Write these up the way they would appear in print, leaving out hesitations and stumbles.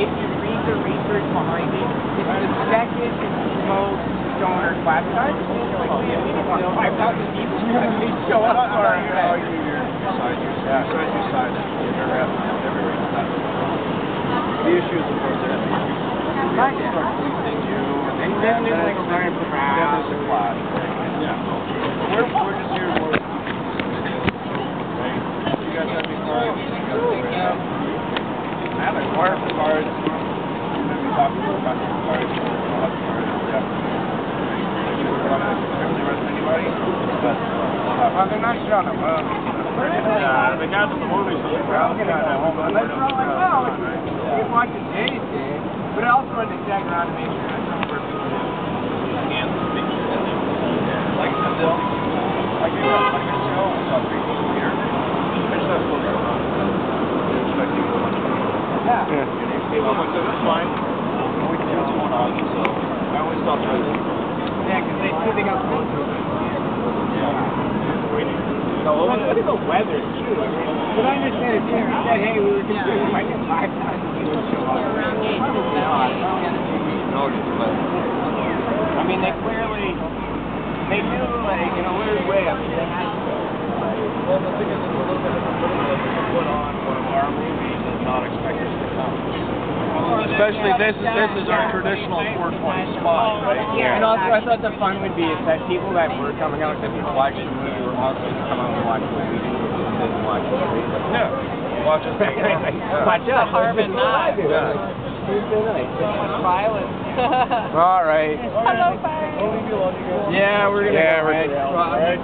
if you read the research behind it, it's the second most stoner classified. Like, we have 5,000 people show up for it. The issues, of course, are policing you, and then there's like learning from there's a clash. Yeah. We're just here for you guys have any cards? I have a card for cards. I'm going to be talking about cards. Yeah. You want to arrest anybody? But, well, they're not showing them up. the guys at the movies, they're looking at it. We watch the J's game, but I also wanted to check around to make sure that some person And the pictures in there. Like a show with some people here. I just have to look around. They're expecting a bunch of people. Yeah. That's fine. We can see what's going on, so I always stop trying to. Yeah, because they got school. No, look at the weather, too. But I understand if you said, hey, we were concerned we might get 5,000 people show up. I mean, they clearly, they knew, like, in a weird way, I mean, they had to. Well, the thing is, we're looking at the put on one of our movies and not expect us to come. Especially this is our traditional 420 spot, right? Yeah. And also, I thought the fun would be is that people that were coming out to watch the movie were also going to come out and watch what we did and watch the movie. Yeah. Watch us. Watch us. Harmon Knott. Tuesday night. Violence. All right. Hello, bye. Yeah, we're gonna go ahead. All right.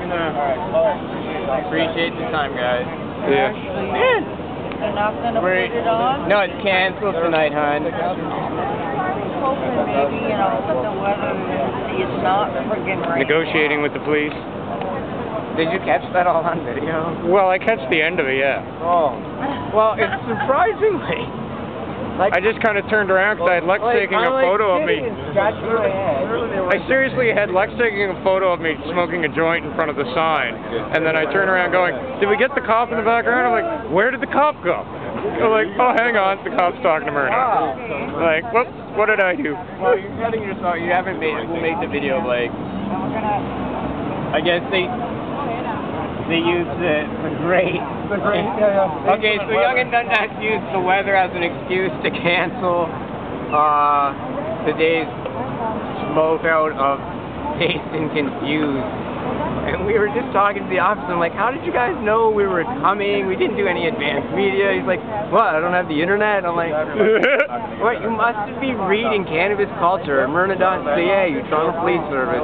Appreciate the time, guys. Yeah. They're not gonna put it on? No, it's canceled tonight, hon. I'm hoping maybe, you know, with the weather, it's not friggin' raining. Negotiating with the police. Did you catch that all on video? Well, I catch the end of it, yeah. Oh. Well, it's surprisingly. Like, I just kind of turned around because I had Lex taking a photo of me. I seriously had Lex taking a photo of me smoking a joint in front of the sign. And then I turned around going, did we get the cop in the background? I'm like, where did the cop go? I'm like, oh, hang on, the cop's talking to Mernagh. Like, whoops, what did I do? Well, you're cutting yourself. You haven't made, who made the video, like, I guess they used the great. Okay, so Young and Dundas used the weather as an excuse to cancel today's smoke out of Dazed and Confused. And we were just talking to the officer. I'm like, how did you guys know we were coming? We didn't do any advanced media. He's like, what? I don't have the internet? I'm like, what? You must be reading Cannabis Culture, Mernagh.ca, you Toronto Police Service.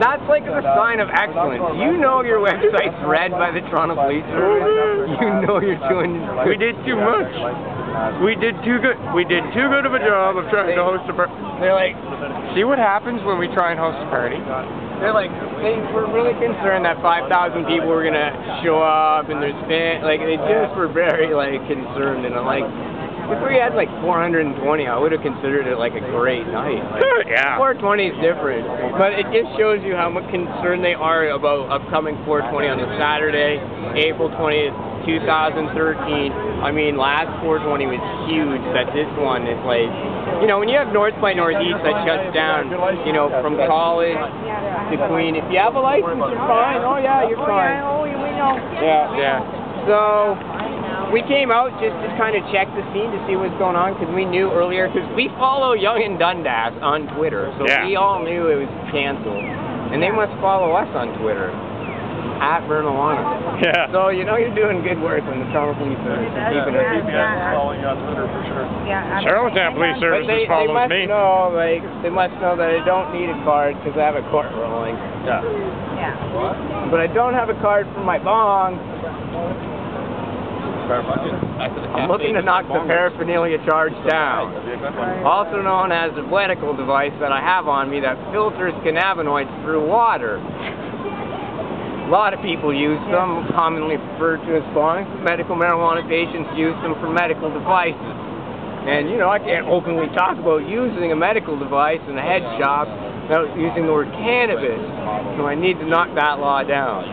That's like a sign of excellence. You know your website's read by the Toronto Police Service. You know you're doing. We did too much. We did too good. We did too good of a job of trying to host a party. They're like, see what happens when we try and host a party? They're like, they were really concerned that 5,000 people were gonna show up, and there's like they just were very like concerned, and I'm like, if we had like 420, I would have considered it like a great night. Like, yeah. 420 is different, but it just shows you how much concerned they are about upcoming 420 on the Saturday, April 20th, 2013. I mean, last 420 was huge. That this one is like, you know, when you have North by Northeast that shuts down, you know, from College to Queen. If you have a license, you're fine. Oh yeah, you're fine. Yeah. So we came out just to kind of check the scene to see what's going on, because we knew earlier, because we follow Young and Dundas on Twitter, so we all knew it was canceled. And they must follow us on Twitter, at Mernagh. Yeah. So you know you're doing good work when the Toronto Police Service is keeping it. Following you on Twitter for sure. Yeah. Charlottetown Police Service follows must me. know, like, they must know that I don't need a card because I have a court ruling. Yeah. Yeah. But I don't have a card for my bong. I'm looking to knock the paraphernalia charge down. Also known as a medical device that I have on me that filters cannabinoids through water. A lot of people use them, commonly referred to as bongs. Medical marijuana patients use them for medical devices. And, you know, I can't openly talk about using a medical device in a head shop without using the word cannabis. So I need to knock that law down.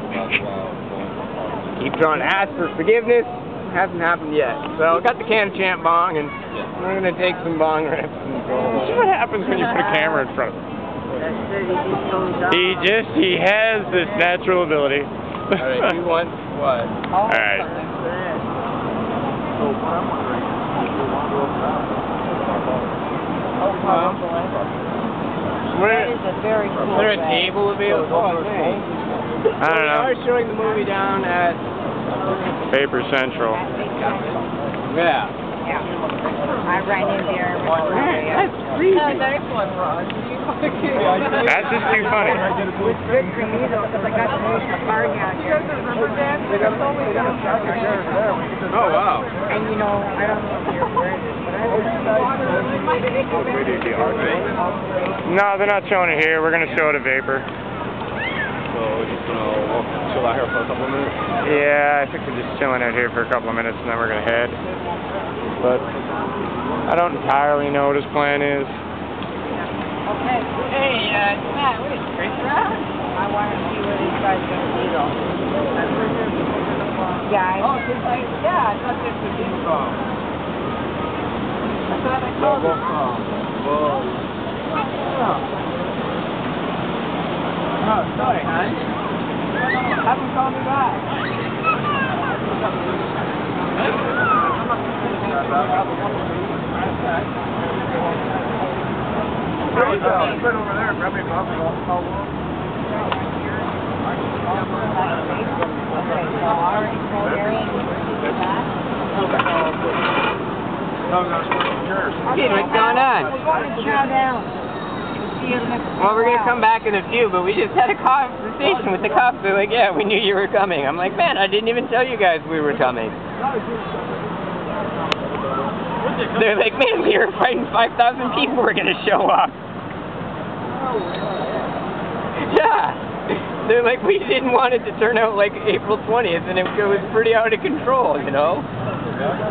Keep trying to ask for forgiveness. Hasn't happened yet. So I got the Can Champ bong, and We're gonna take some bong rips and go. This is what happens when you put a camera in front of him. He has this natural ability. Alright, you want what? Alright. Is there a table available? I don't We know. are showing the movie down at Paper Central. yeah. I ran in there. That's creepy. Nice one, Ron. That's just too funny. It's good for me though, because I got to use the car down here. Oh wow. And you know, I don't know if you're aware of this, but I was No, they're not showing it here. We're going to show it at Vapor. So we're just gonna chill out here for a couple of minutes. Yeah, I think we're just chilling out here for a couple of minutes and then we're going to head. But I don't entirely know what his plan is. okay. Hey, Matt, what is Chris around? I want to see what these guys are going to do though. Yeah, Oh, it's like, yeah, I thought this was info. I thought I saw this from. Oh, sorry, hon. Have him call me back. Right over there, grab me a coffee. Kid, what's going on? Chow down. See you next Well, we're gonna come back in a few, but we just had a conversation with the cops. They're like, yeah, we knew you were coming. I'm like, man, I didn't even tell you guys we were coming. They're like, man, we were fighting 5,000 people were gonna show up. Yeah. They're like, we didn't want it to turn out like April 20th, and it was pretty out of control, you know?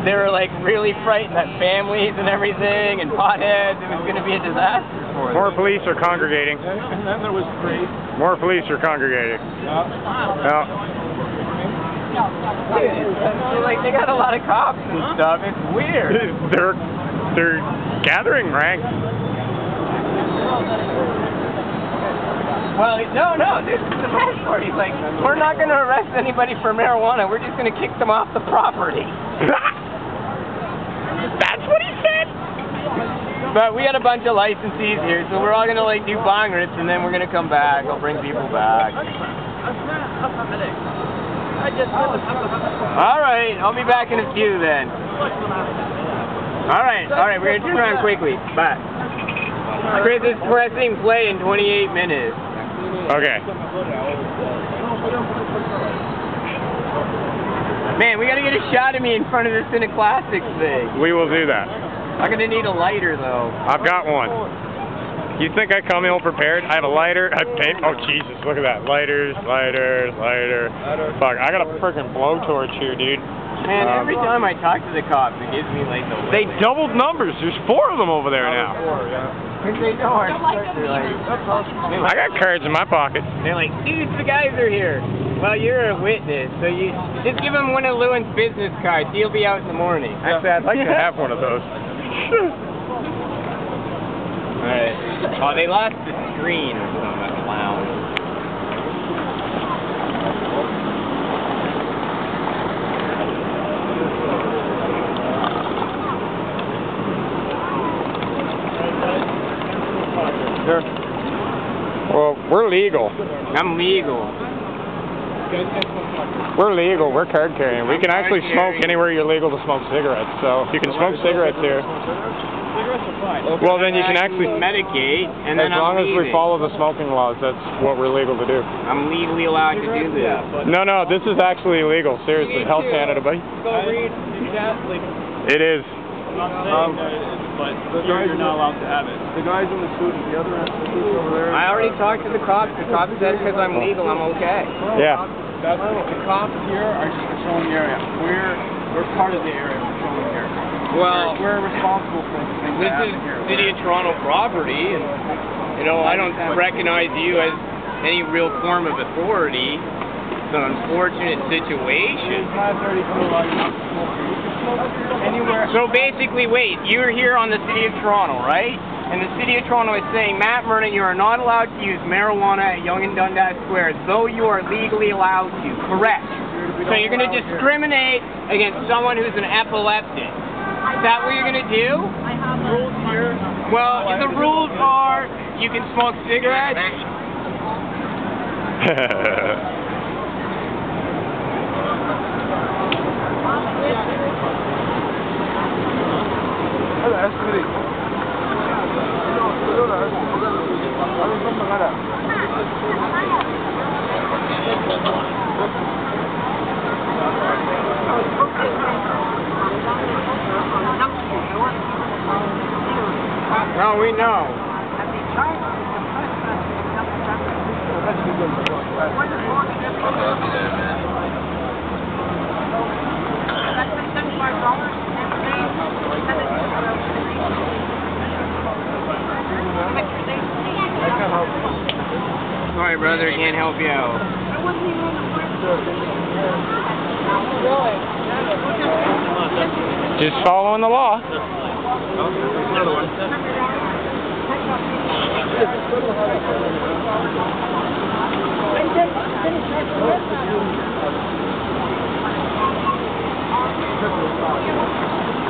They were like really frightened that families and everything, and potheads, it was going to be a disaster for them. More police are congregating. And then there was three. More police are congregating. No. They're like, they got a lot of cops and stuff, it's weird. They're gathering rank. Well, no, this is the best part. He's like, we're not going to arrest anybody for marijuana, we're just going to kick them off the property. That's what he said? But we had a bunch of licensees here, so we're all going to like do bong rips, and then we're going to come back. I'll bring people back. Alright, I'll be back in a few then. Alright, we're going to turn around quickly. Bye. Chris is pressing play in 28 minutes. Okay. Man, we got to get a shot of me in front of the Cineclassics thing. We will do that. I'm going to need a lighter, though. I've got one. You think I come ill prepared? I have a lighter. Oh, Jesus, look at that. Lighter. Fuck, I got a freaking blowtorch here, dude. Man, every time I talk to the cops, it gives me like the... They doubled numbers. There's 4 of them over there now. Because they know our clerks are like... I got cards in my pocket. They're like, dude, the guys are here. Well, you're a witness, so you just give him one of Lewin's business cards. He'll be out in the morning. Actually, I'd like to have one of those. Alright. Oh, they lost the screen or something. Wow. Sure. Well, we're legal. I'm legal. We're legal. We're card carrying. We can actually smoke anywhere you're legal to smoke cigarettes. So you can smoke cigarettes here. Cigarettes are fine. Well, then you can actually medicate, and then as long as we follow the smoking laws, that's what we're legal to do. I'm legally allowed to do this. No, this is actually illegal. Seriously, Health Canada, buddy. It is. But you're not allowed to have it. The guys in the suit at the other end of the suit over there. I already talked to the cops. The cops said because I'm legal, I'm okay. Yeah. The cops here are just patrolling the area. We're part of the area patrolling here. Well, we're responsible for things this that is happen here. City of Toronto property, and you know I don't recognize you as any real form of authority. It's an unfortunate situation. It's not 30 kilos. Anywhere. So basically, wait, you're here on the City of Toronto, right? And the City of Toronto is saying, Matt Mernagh, you are not allowed to use marijuana at Yonge and Dundas Square, though you are legally allowed to. Correct. So you're going to discriminate against someone who's an epileptic. Is that what you're going to do? Rules here. Well, the rules are you can smoke cigarettes. No, we know. Sorry, brother, I can't help you out. Just following the law. Another one.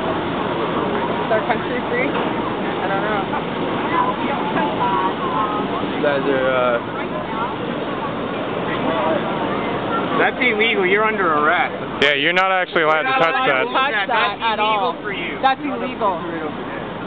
Is our country free? I don't know. You guys are, That's illegal. You're under arrest. Yeah, you're not actually allowed to touch that. Touch that That's at all. illegal for you. That's illegal.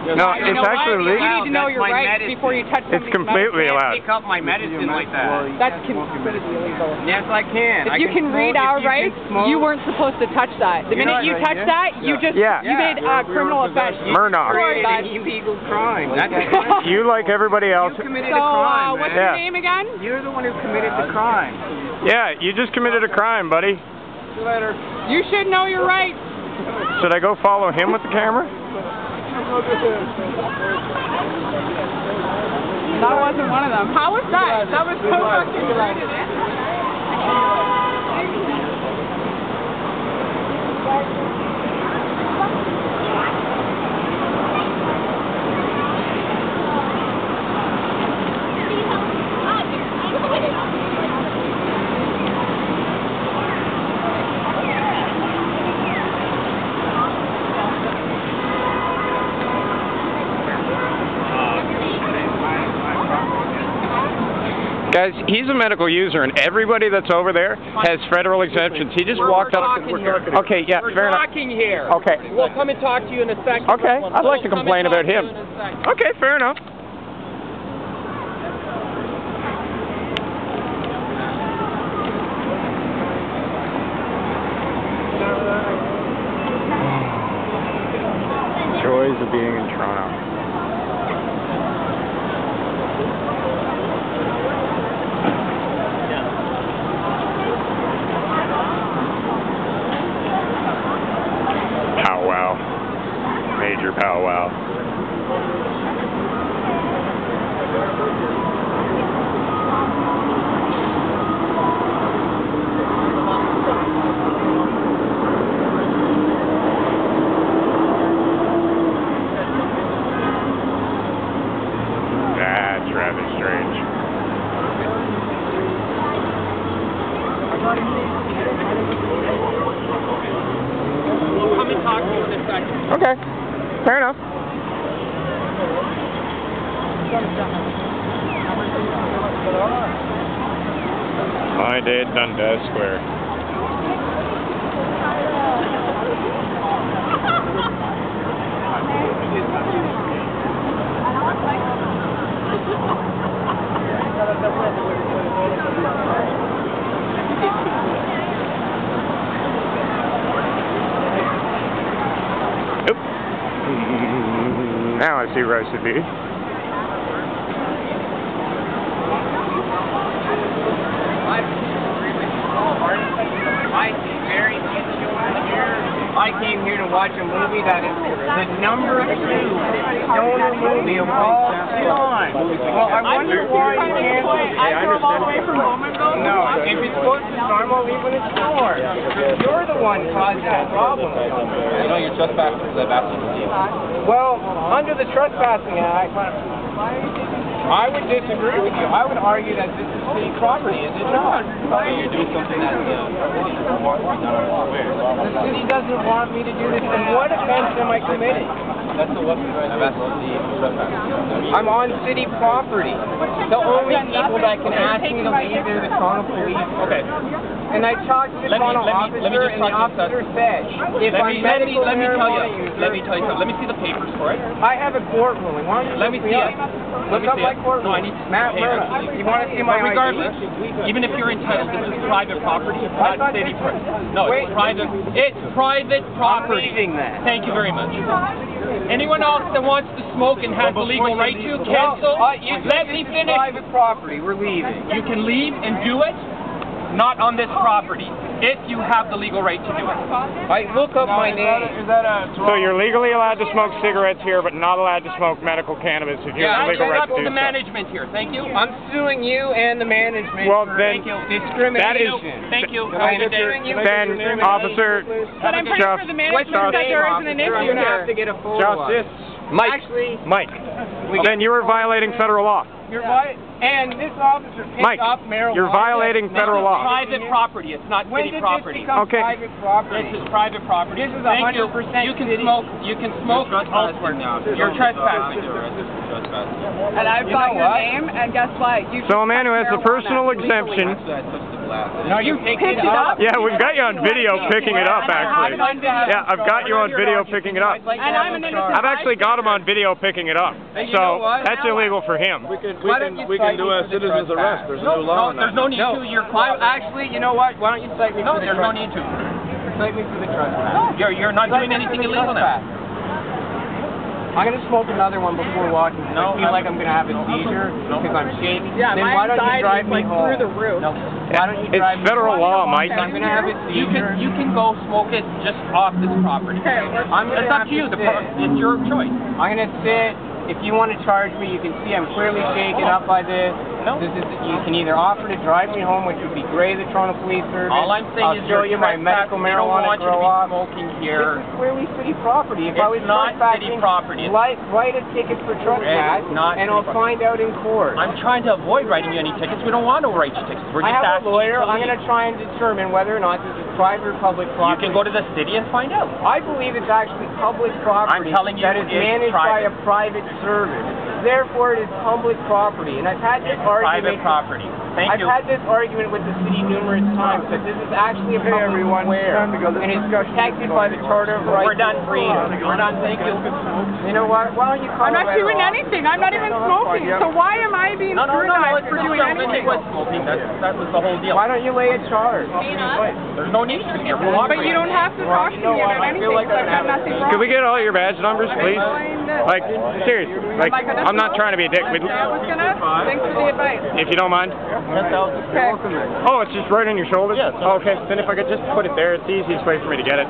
No, it's actually You legal. need to know That's your my rights medicine. before you touch It's somebody's completely I allowed. can't pick up my medicine like that. medicine. That's completely illegal. Yes, I can. If you can read our rights, you weren't supposed to touch that. The minute you touch that, you just Yeah. you made a criminal offense. Mernagh. Created an illegal crime. That's a crime. You, like everybody else. You committed So, a crime, what's man. your Yeah. name again? You're the one who committed the crime. Yeah, you just committed a crime, buddy. see you later. You should know your rights. Should I go follow him with the camera? That wasn't one of them. How was that? That was so fucking good. Guys, he's a medical user, and everybody that's over there has federal exemptions. He just walked up. Okay, yeah, fair enough. Talking here. Okay. We'll come and talk to you in a second. Okay, I'd like to complain about him. Okay, fair enough. Joys of being in Toronto. Powwow. Major powwow. That's rather strange. We'll come and talk to you in a second. Okay, fair enough. My day at Dundas Square. Oop. Now I see where I should be. I see very few children here. I came came here to watch a movie that is the number 2 stoner movie of all time. Well, I wonder why you canceled it. I drove all the way from home and go. No, if it's supposed to start, I'll leave when it's store. You're the one causing the problem. You know, you're trespassing because I've asked you to leave. Well, under the Trespassing Act, I would disagree with you. I would argue that this is city property, is it not? You're doing something that wants to be done elsewhere. The city doesn't want me to do this, and what offense am I committing? That's the what I've asked you to leave. Trespassing. I'm on city property. The only people that can ask me to leave is the Toronto Police. Okay. And I talked to the Toronto officer, and the officer said, if I'm medical marijuana user... Let me tell you something. Let me see the papers for it. I have a court ruling. Why don't you Let me see it. Look up my court ruling. No, I need to see Matt the papers. Mernagh. You want to see my ID? Regardless, even if you're entitled, this is private property. It's not city property. No, it's private. It's private property. I'm leaving that. Thank you very much. Anyone else that wants to smoke and has the legal right to cancel, let me finish. Private property. We're leaving. You can leave and do it, not on this property, if you have the legal right to do it. I look up my name. So you're legally allowed to smoke cigarettes here, but not allowed to smoke medical cannabis if you have the legal right That's to do the so. management here. Thank you. I'm suing you and the management Well, for then, discrimination. Thank you. Then, Officer But I'm pretty sure the management said there isn't an issue I'm going to have to here. get a photo of it. Mike. Actually, Mike. Then you are violating federal law. you're right. And this officer picked Mike, up marijuana. you're violating federal law. Private property. It's not When city did property. this become Okay. private property? This is private property. This is Thank you. 100% You can city. smoke. You can smoke elsewhere now. You're trespassing. And I've got know your what? name, and guess what? You So a man who has a marijuana personal legally. exemption. No, you picked it up. Yeah, we've got you on video picking it up, actually. Yeah, I've got you on video picking it up. And I'm an innocent I've actually got him on video picking it up. So that's illegal for him. We can do a citizen's arrest. There's no law on that. There's no need to. You're Actually, you know what? Why don't you cite me for the there's no need to. Cite me for the trespass. You're not doing anything illegal now. I'm going to smoke another one before walking. No, I feel like I'm going to have a seizure because I'm shaking. Yeah, then my why don't you anxiety drive is me like home? through the roof. No. Why don't you It's drive me federal home? law, Mike. I'm going to have a seizure. You can go smoke it just off this property. It's up to you. It's your choice. I'm going to sit. If you want to charge me, you can see I'm clearly shaken up by this. No. You can either offer to drive me home, which would be great, the Toronto Police Service. All I'm saying I'll is show you my medical marijuana They don't want you to grow be up. smoking here. This is clearly city property. If I was It's not city trespassing, property. write a ticket for trespass, It's not and city I'll find out in court. I'm trying to avoid writing you any tickets. We don't want to write you tickets. We're I just have a asking lawyer. you to I'm leave. going to try and determine whether or not this is private or public You property. can go to the city and find out. I believe it's actually public property I'm telling you that is it's managed by private. a private service. Therefore, it is public property. And I've had this It's argument. private property. Thank I've you. had this argument with the city numerous times that this is actually a public square, and it's protected by the Charter of Rights. We're done, freedom. We're done. Thank you. You know what? Why don't you call I'm not it doing off? anything. I'm not even smoking. So why am I being No, scrutinized it's for doing yourself. anything? He was smoking. That was the whole deal. Why don't you lay a charge? There's no need to. You're But you don't have to talk to me about anything because I've done nothing wrong. Could we get all your badge numbers, please? Like, seriously. Like, I'm not trying to be a dick. I was gonna. Thanks for the advice. If you don't mind. Okay. Oh, it's just right on your shoulders? Yeah. Oh, okay. Then if I could just put it there, it's the easiest way for me to get it.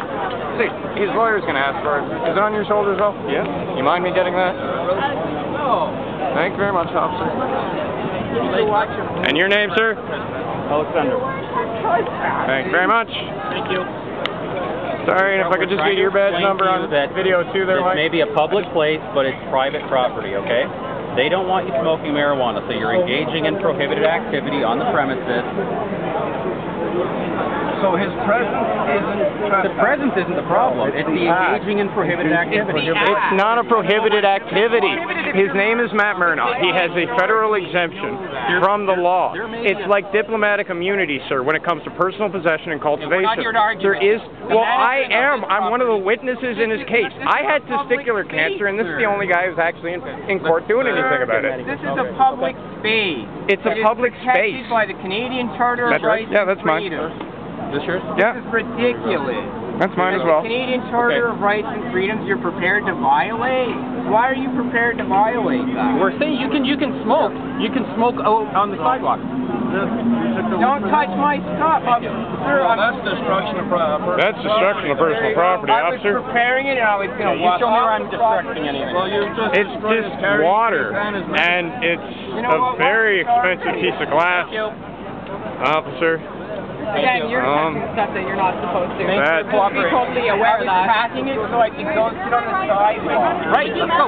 See, his lawyer's going to ask for it. Is it on your shoulders, though? Yeah. You mind me getting that? No. Thank you very much, officer. And your name, sir? Alexander. Thank you very much. Thank you. Sorry, and if I could just get your badge number on video, too, there, Mike. This may be a public place, but it's private property, okay? They don't want you smoking marijuana, so you're engaging in prohibited activity on the premises. So his presence isn't The presence isn't the problem. It's the engaging in prohibited activity. It's not a prohibited activity. His name is Matt Mernagh. He has a federal exemption from the law. It's like diplomatic immunity, sir, when it comes to personal possession and cultivation. We're not here to argue There is, that. well, I am. I'm one of the witnesses in his case. I had testicular cancer, and this is the only guy who's actually in court doing anything about it. This is a public space. It's a public space. Protected by the Canadian Charter of That's right. Rights Yeah, and that's mine. Freedoms. This yours? Yeah. This is ridiculous. That's mine as well. Canadian Charter of Rights and Freedoms you're prepared to violate? Why are you prepared to violate that? We're saying you can smoke. You can smoke out on the sidewalk. Don't touch my stuff. Sir, That's destruction of personal That's destruction of personal property, I was officer. preparing it and I was going to You show me where I'm destructing anything. Well, you just It's destroyed just his carry water, and his and it's a very expensive piece of glass, officer. Again, you're touching stuff that you're not supposed to. That's Just be totally aware of that. passing it so I can go sit on the sidewalk. Right, let's go.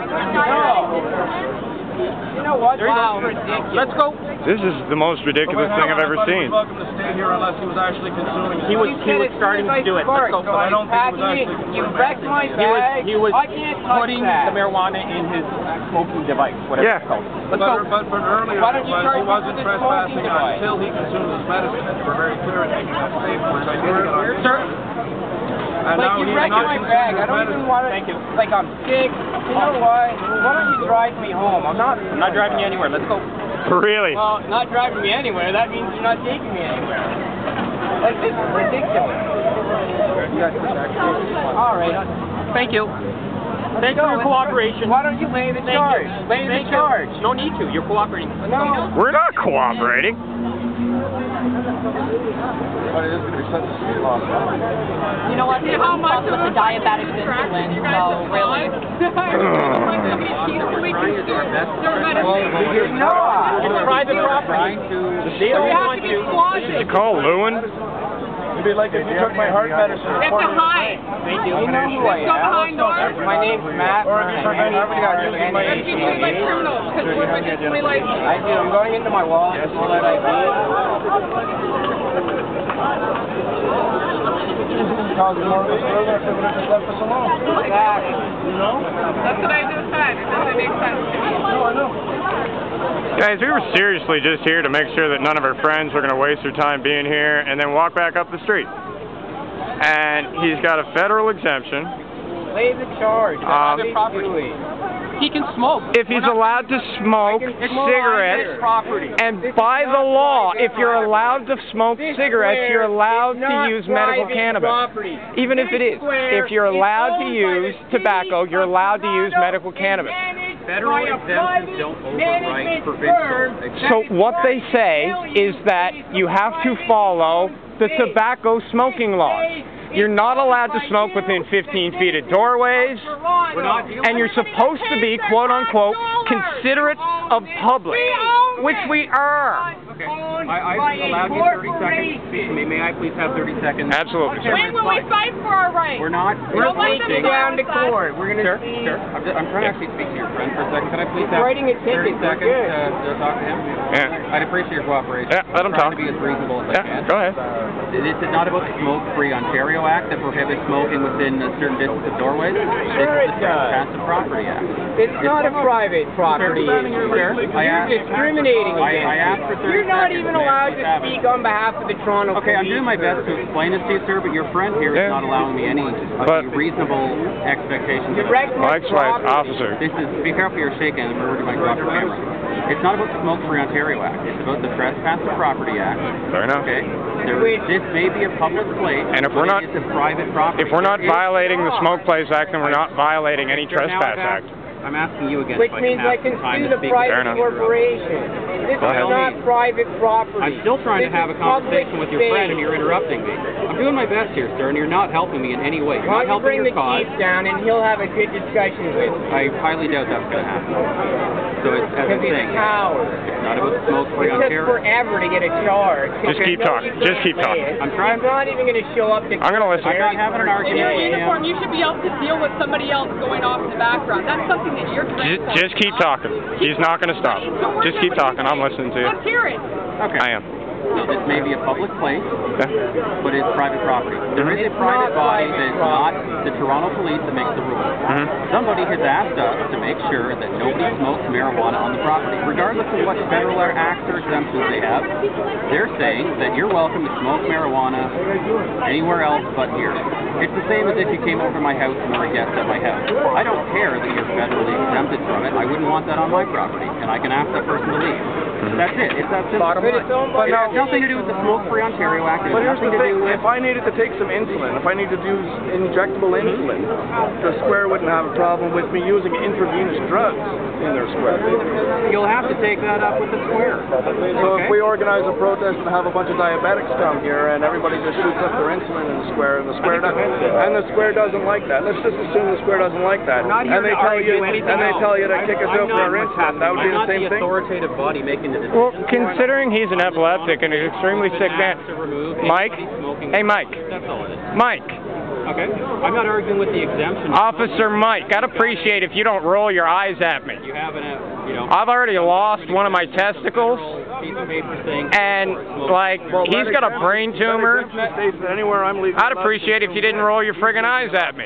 You know what? Wow. This is ridiculous. Let's go. This is the most ridiculous thing I've ever seen. Welcome to stay here unless he was actually consuming it. He was starting to do it. Let's go. So I don't think he was actually You wrecked my bag. He was I can't touch putting that. the marijuana in his smoking device, whatever Yeah. it's called. Let's go. But earlier, Why don't you charge he me wasn't for the trespassing smoking device? until he consumed his medicine. And you were very clear in making that statement, which I did get on. Sir, And now Like, you he's wrecked not my consuming bag. his I don't even medicine. want to. Thank you. Like, I'm sick. You know what? Why don't you drive me home? I'm not driving you anywhere. Let's go. Really? Well, not driving me anywhere. That means you're not taking me anywhere. Like, this is ridiculous. All right. Thank you. Thanks for your cooperation. Why don't you lay the charge? Lay the charge. No need to. You're cooperating. No. We're not cooperating. But it is going to be such a speed loss. You know what? They how much with the diabetic insulin, so really. No. It's private property. They don't want you. Did you call Lewin? It'd be like if you took my heart medicine. Get behind. Thank you. You know who I Go am. behind doors. My name's Matt. Or if you took my Let's get you like criminals, because we're basically like. I do. I'm going into my wallet to pull that ID. Cause more of us further if they would have just left us alone. Exactly. You know? That's what I just said. It doesn't make sense to me. No, I know. Guys, we were seriously just here to make sure that none of our friends were going to waste their time being here and then walk back up the street. And he's got a federal exemption. Lay the charge. Private property. He can smoke. If he's allowed to smoke cigarettes, and by the law, if you're allowed to smoke cigarettes, you're allowed to use medical cannabis. Even if it is. If you're allowed to use tobacco, you're allowed to use medical cannabis. Federal exemptions don't override provincial. So what they say is that you have to follow the tobacco smoking laws. You're not allowed to smoke within 15 feet of doorways, and you're supposed to be, quote unquote, considerate of public, which we are. Okay. I allowed you 30 seconds. May I please have 30 seconds? Absolutely, sir. Wait, we fight for our rights. We're not. We're Don't let them taking go down to outside. court. We're going to see. Sure. I'm trying to actually speak to your friend for a second. Can I please have Writing a 30 ticket, we're seconds good. to talk to him? Yeah. I'd appreciate your cooperation. Yeah, let him I'm trying talk. to be as reasonable as I Yeah, can. go ahead. This is not about the Smoke-Free Ontario Act that prohibits smoking within a certain distance of doorways. This Sure is it the does. Trespass Property Act. It's not a private property issue. Sure. You're discriminating against I asked for 30 You're not seconds. even May I allowed please to have it? speak on behalf of the Toronto Okay, I'm Police. doing my best to explain this to you, sir, but your friend here is Yeah. not allowing me any But- reasonable expectations. You wrecked my Mike's wife, property. officer. This is, be careful you're shaking, and you might drop your camera. It's not about the Smoke-Free Ontario Act. It's about the Trespass Property Act. Fair enough. Okay? This may be a public place, And if we're but not- it's a private property. If we're not There is- violating the Smoke Place Act, then we're not violating any Sir, now Trespass I've Act. asked- I'm asking you again Which if means I I can can have some time sue to the speak. Fair private enough. corporation. This Go is ahead. not private property. I'm still trying to This have a is public conversation with your friend, and space. you're interrupting me. I'm doing my best here, sir, and you're not helping me in any way. You're Why not don't you helping bring your the cause. chief down and he'll have a good discussion with you. I highly doubt that's going to happen. So it's, as I'm Because he's saying, a coward. it's not about the Smoke-Free It took Ontario. forever to get a charge. Just keep talking. Just keep talking. I'm trying- He's not even going to show up to I'm gonna listen. I'm not having an In argument your with uniform, him. you should be able to deal with somebody else going off in the background. That's something that you're trained for. Just keep talking. He's not going to stop. Just keep talking. I'm listening to you. Let's hear it. Okay. I am. So this may be a public place, Yeah. but it's private property. There is a It's private not body private that is property. not the Toronto Police that makes the rules. Mhm. Somebody has asked us to make sure that nobody smokes marijuana on the property, regardless of what federal acts or exemptions they have. They're saying that you're welcome to smoke marijuana anywhere else but here. It's the same as if you came over to my house and were a guest at my house. I don't care that you're federally exempted from it. I wouldn't want that on my property, and I can ask that person to leave. That's it. It's that simple. Bottom line. But It has now, nothing to do with the Smoke-Free Ontario Act. It but has here's the nothing to thing, do with... if I needed to take some insulin, if I need to do injectable insulin, the square wouldn't have a problem with me using intravenous drugs in their square. You'll have to take that up with the square. So if we organize a protest and have a bunch of diabetics come here and everybody just shoots up their insulin in the square and the square doesn't like that. Let's just assume the square doesn't like that. And they tell you to kick us out for our insulin. That would be the same thing. I'm not the authoritative body making the decision. Well, considering he's an epileptic and an extremely sick man, Mike, hey Mike, That's all it is. Mike, Okay? I'm not arguing with the exemption. Officer Mike, I'd appreciate if you don't roll your eyes at me. You have I've already lost one of my testicles, piece of paper saying... and, like, he's got a brain tumor. Anywhere I'm legal. I'd appreciate if you didn't roll your friggin' eyes at me.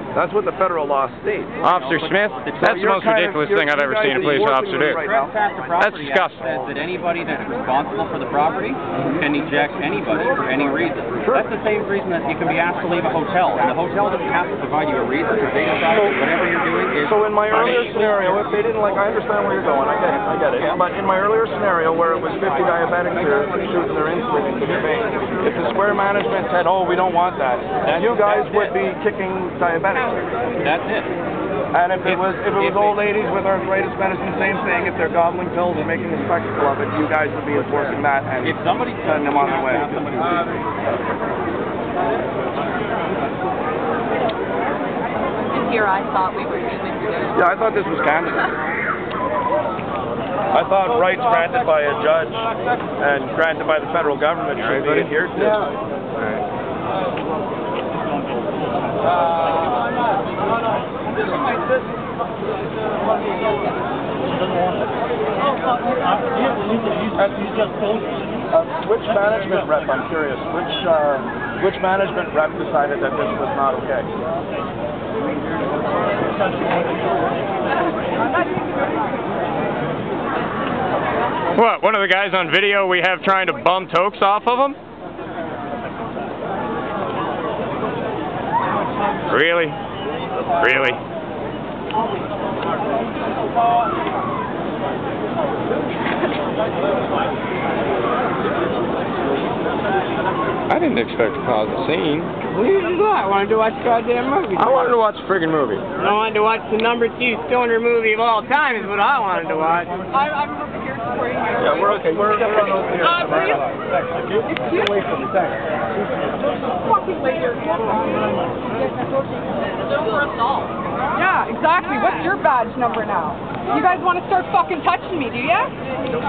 That's what the federal law states. Officer Smith, that's the most ridiculous thing I've ever seen a police officer do. That's disgusting. Says that anybody that's responsible for the property can eject anybody for any reason. That's the same reason that you can be asked to leave a hotel, and the hotel doesn't have to provide you a reason. If they decide that whatever you're doing is... So in my earlier scenario, if they didn't like, I understand where you're going, I get it. But in my earlier scenario where it was 50 diabetics here shooting their insulin into their veins, if the square management said, oh, we don't want that, you guys would be kicking diabetics. That's it. And if it was old ladies with arthritis medicine, same thing. If they're gobbling pills and making a spectacle of it, you guys would be enforcing that and sending them on their way. And here I thought we were human too. Yeah, I thought this was Canada. I thought rights granted by a judge and granted by the federal government should be adhered to. Which management rep, I'm curious, which management rep decided that this was not okay? What, one of the guys on video we have trying to bum tokes off of him? Really? Really? I didn't expect to cause a scene. Neither did I. I wanted to watch a goddamn movie. I wanted to watch a friggin' movie. I wanted to watch the #2 stoner movie of all time is what I wanted to watch. I'm over here supporting you. Yeah, we're okay. We're on over here. Excuse me? Fucking lady. For assault. Yeah, exactly. What's your badge number now? You guys want to start fucking touching me, do ya?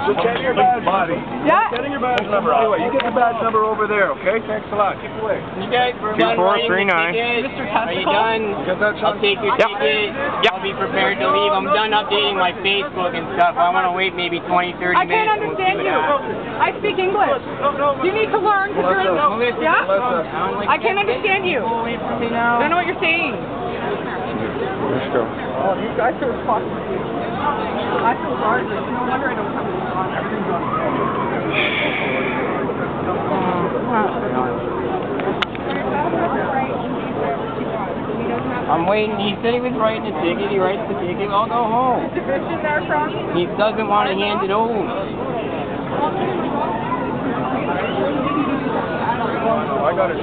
Just get your badge number. Yeah. Getting your badge number. Anyway, you get the badge number over there, okay? Thanks a lot. Keep away. You guys done writing the 2439. ticket? Mr. Are you Testicle? done? You get that, I'll Sean? take your ticket. Yep. I'll be prepared to leave. I'm done updating my Facebook and stuff. I want to wait maybe 20, 30 I minutes. can't understand you. I speak English. You need to learn because you're in... Yeah? I can't understand you. I don't know what you're saying. Let's go. Oh, you guys are fucking... I feel hard. No wonder I don't come to the salon. Everything's on. I'm waiting. He said he was writing the ticket. He writes the ticket. I'll go home. Is the bitch in there from? He doesn't want to hand it over. I got it.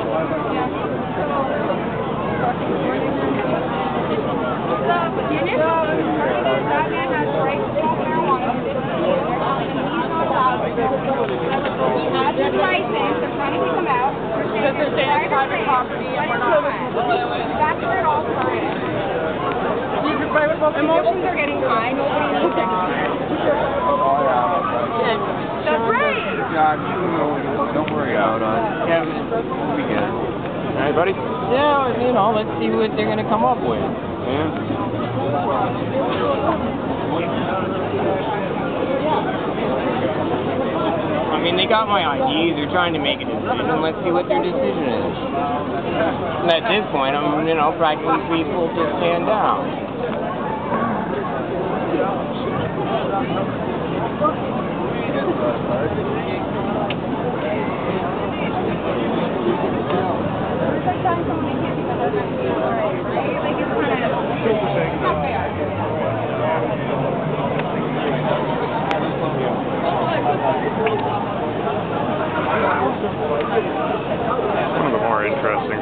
Emotions are getting high. Nobody knows that. That's right. Don't worry about it. Yeah. We'll be good. All right, buddy? Yeah, you know, let's see what they're going to come up with. Yeah. I mean, they got my IDs. They're trying to make a decision. Let's see what their decision is. And at this point, I'm, you know, practically free full to stand down.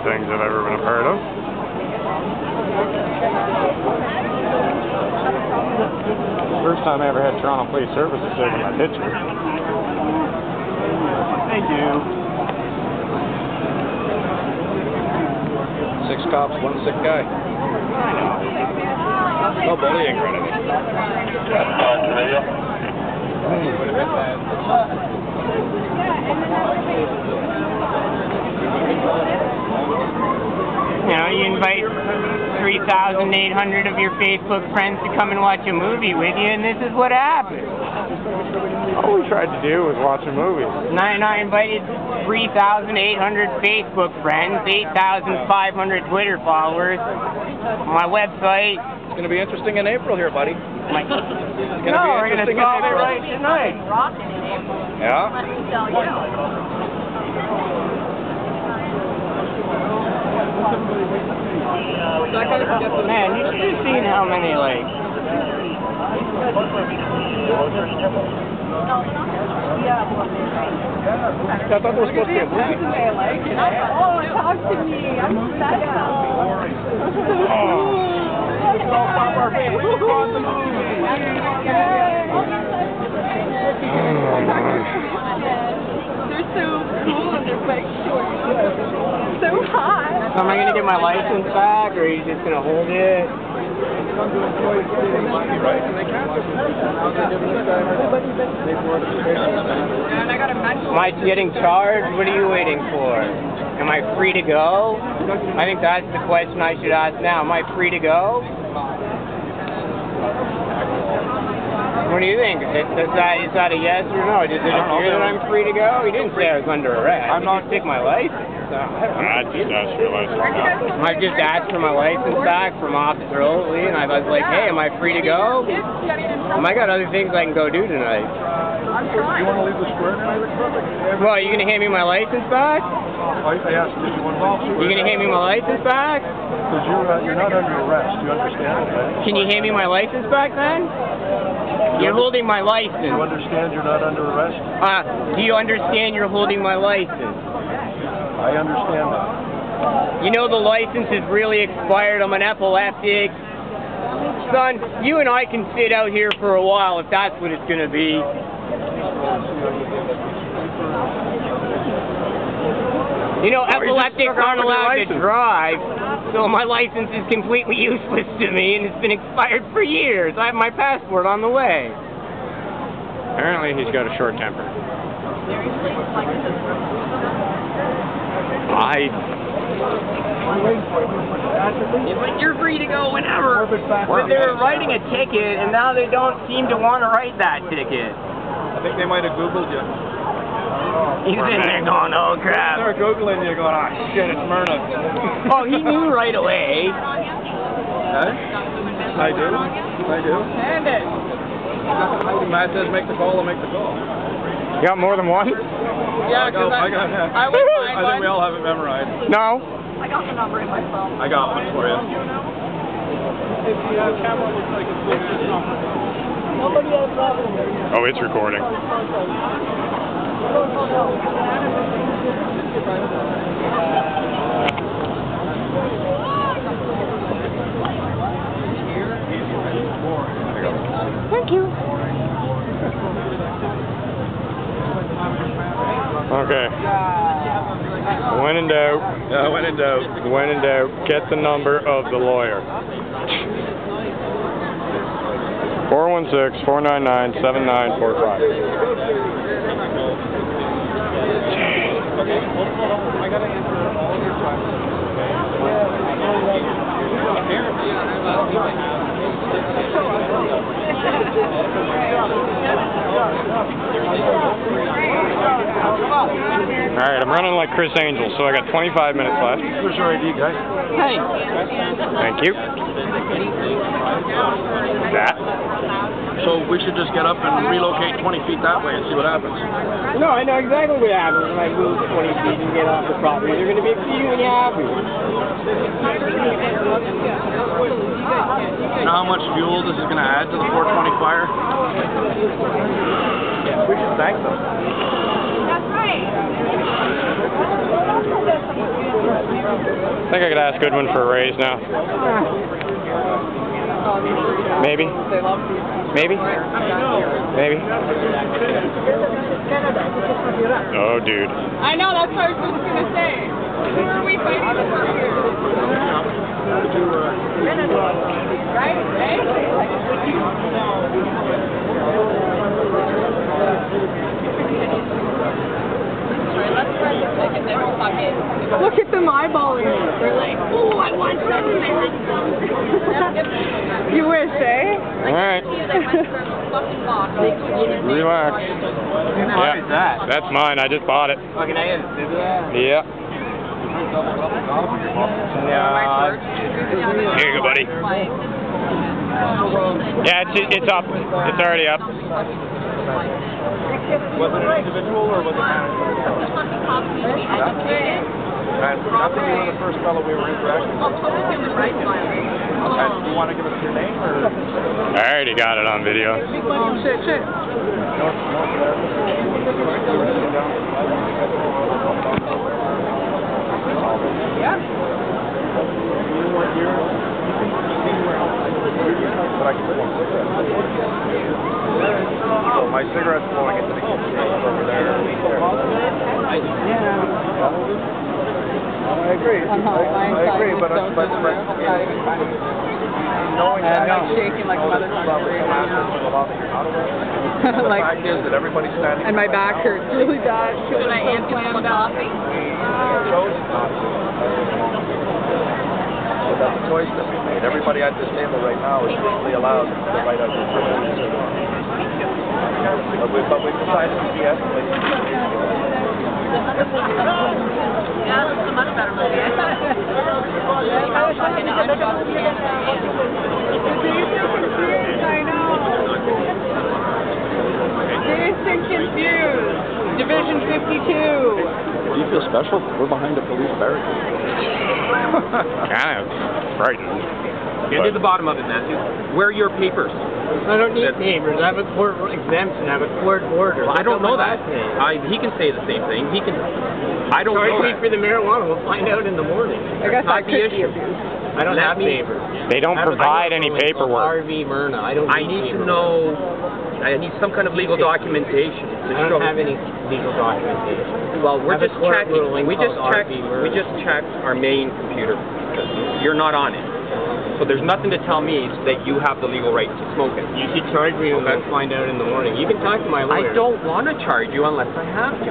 things I've ever been a part of. First time I ever had Toronto Police Services taking my picture. Thank you. 6 cops, 1 sick guy. No bullying or anything. You know, you invite 3,800 of your Facebook friends to come and watch a movie with you, and this is what happens. All we tried to do was watch a movie. And I invited 3,800 Facebook friends, 8,500 Twitter followers, my website. It's going to be interesting in April here, buddy. We're going to solve it right tonight. Yeah? Man, you should have seen how many, like... I thought there was supposed to be a movie. Oh, talk to me. I'm special. They're so cool and they're like short. So hot. So am I going to get my license back, or are you just going to hold it? Am I getting charged? What are you waiting for? Am I free to go? I think that's the question I should ask now. Am I free to go? What do you think? Is that a yes or no? Does it appear that I'm free to go? He didn't say I was under arrest. I'm not. Take my license. I just asked for your license back. I just asked for my license back from Officer Oatley, and I was like, hey, am I free to go? I got other things I can go do tonight. You want to leave the square tonight? Well, are you going to hand me my license back? I asked, did you want to You going to hand me my license back? Because you're not under arrest. You understand, right? Can you hand me my license back then? You're holding my license. You understand you're not under arrest? Do you understand you're holding my license? I understand that. You know the license is really expired. I'm an epileptic. Son, you and I can sit out here for a while if that's what it's going to be. You know, epileptics aren't allowed to drive, so my license is completely useless to me, and it's been expired for years. I have my passport on the way. Apparently he's got a short temper. You're free to go whenever. But they were writing a ticket, and now they don't seem to want to write that ticket. I think they might have Googled you. He's in there going, oh crap. They're Googling you going, ah shit, it's Mernagh. Oh, he knew right away. Huh? I do. Hand it. Matt says make the call, I'll make the call. You got more than one? Yeah, because I think we all have it memorized. No. I got the number in my phone. I got one for you. Oh, it's recording. Thank you. Okay. When in doubt. When in doubt. When in doubt, get the number of the lawyer. 416-499-7945. I gotta answer all of your questions. Alright, I'm running like Chris Angel, so I got 25 minutes left. Where's your ID, guys? Hey. Thank you. That. So we should just get up and relocate 20 feet that way and see what happens. No, I know exactly what happens when I move 20 feet and get off the property. They're going to be exceedingly happy. You know how much fuel this is going to add to the 420 fire? We should thank them. That's right. I think I could ask Goodwin for a raise now. Maybe? Maybe? Maybe? Oh, dude. I know, that's what I was just going to say. Who are we fighting for here? Right? Look at them eyeballing me. They're like, oh, I want some of it. You wish, eh? Alright. Relax. Yeah, that's mine. I just bought it. Yeah. Here you go, buddy. Yeah, it's up. It's already up. Was it an individual or was it and I think you were the first fellow we were interacting with. Do you want to give us your name or? I already got it on video. Oh, shit. Yeah. So my cigarette's blowing into the kitchen over there. I agree. I agree, but knowing that I'm shaking like a motherfucker. the fact is that everybody's standing. And my back hurts really bad. Should I amp you some coffee? But that's a choice that we made. Everybody at this table right now is legally allowed to write out their privilege. But we've decided to de-escalate. Yeah, this is a much better movie. I know. Dazed and confused. Division 52. Do you feel special? We're behind a police barricade. Kind of frightened. Get to the bottom of it, Matthew. Where are your papers? I don't need papers. I have a court exemption. I have a court order. Well, I don't know that. He can say the same thing. He can. I don't know that. For the marijuana. We'll find out in the morning. I guess That's not the issue. I don't have papers. They don't provide any paperwork. RV Mernagh. I need to know. I need some kind of legal documentation. I don't have any legal documentation. Well, we're just checking. We just checked our main computer. You're not on it. So there's nothing to tell me that you have the legal right to smoke it. You should charge me and we'll find out in the morning. You can talk to my lawyer. I don't want to charge you unless I have to.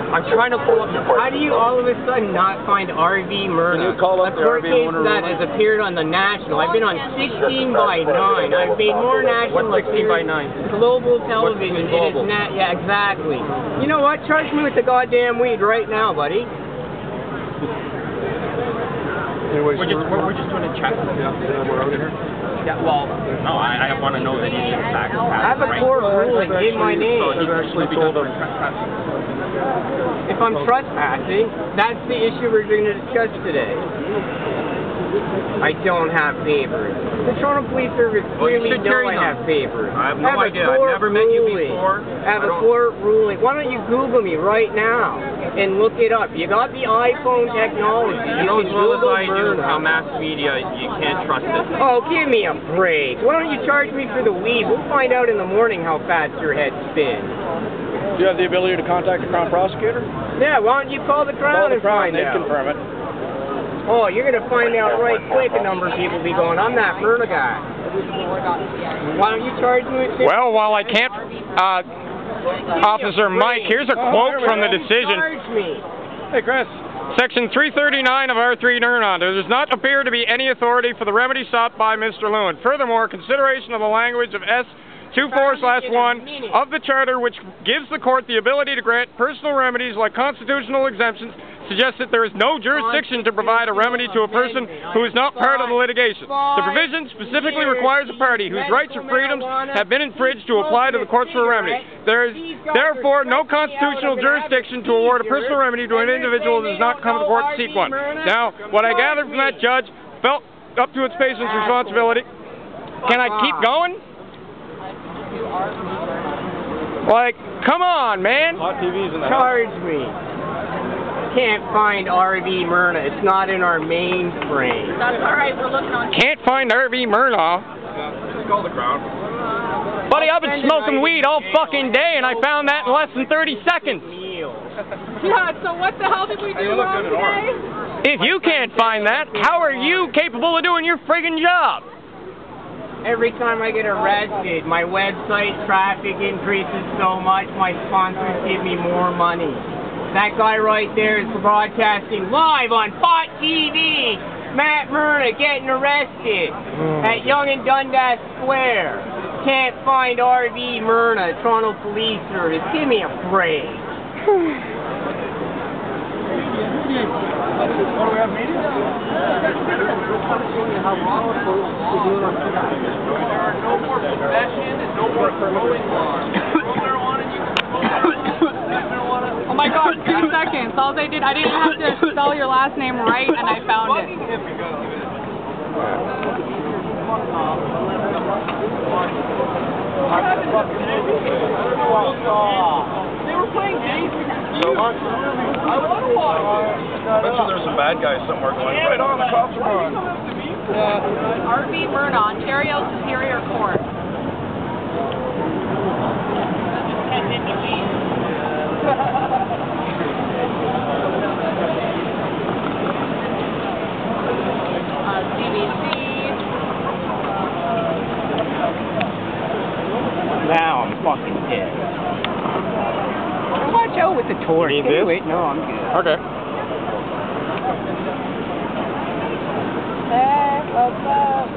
I'm trying to pull up the court. How do you all of a sudden not find RV Mernagh? Can you call up the RV owner? That has appeared on the national. I've been on 16 by 9. I've made more national. What's 16 by 9? Global television. Global? Yeah, exactly. You know what? Charge me with the goddamn weed right now, buddy. We're just doing a check. We're out here. Yeah, well, no, I want to know that he's in fact. I have a court ruling in my name. So he's actually told us. If I'm trespassing, that's the issue we're going to discuss today. I don't have papers. The Toronto Police Service clearly know I have papers. I have no idea. I've never met you before. I have a court ruling. Why don't you Google me right now and look it up? You got the iPhone technology. You know as well as I do how mass media, you can't trust it. Oh, give me a break. Why don't you charge me for the weed? We'll find out in the morning how fast your head spins. Do you have the ability to contact the Crown Prosecutor? Yeah, why don't you call the Crown and find out? Confirm it. Oh, you're going to find out right quick a number of people be going, I'm that Mernagh guy. Why don't you charge me with... Well, while I can't, Officer Mike, here's a quote from the decision. Charge me. Hey, Chris. Section 339 of R3 Mernagh. There does not appear to be any authority for the remedy sought by Mr. Lewin. Furthermore, consideration of the language of S24/1 of the Charter, which gives the court the ability to grant personal remedies like constitutional exemptions, suggests that there is no jurisdiction to provide a remedy to a person who is not part of the litigation. The provision specifically requires a party whose rights or freedoms have been infringed to apply to the courts for a remedy. There is therefore no constitutional jurisdiction to award a personal remedy to an individual who does not come to the court to seek one. Now, what I gathered from that judge felt up to its patient's responsibility. Can I keep going? Like, come on, man. Hot TV's in the Charge me. Can't find RV Mernagh. It's not in our mainframe. That's alright, we're looking on. Can't find RV Mernagh. Just call the crowd. Buddy, I've been smoking weed all fucking day, and I found that in less than 30 seconds. Yeah, so what the hell did we do wrong today? If you can't find that, how are you capable of doing your friggin' job? Every time I get arrested, my website traffic increases so much, my sponsors give me more money. That guy right there is broadcasting live on Pot TV. Matt Mernagh getting arrested at Yonge and Dundas Square. Can't find RV Mernagh, Toronto Police Service. Give me a break. What do we have meetings? There are no more possession and no more growing laws. Oh my god, 2 seconds. All they did, I didn't have to spell your last name right, and I found it. They were playing games. So much. I bet you there's some bad guys somewhere going, right on, the cops are on. RV Mernagh, Ontario Superior Court. CBC. Now I'm fucking dead. Watch out with the torch. Need this? Wait, no, I'm good. Okay. Hey, what's up?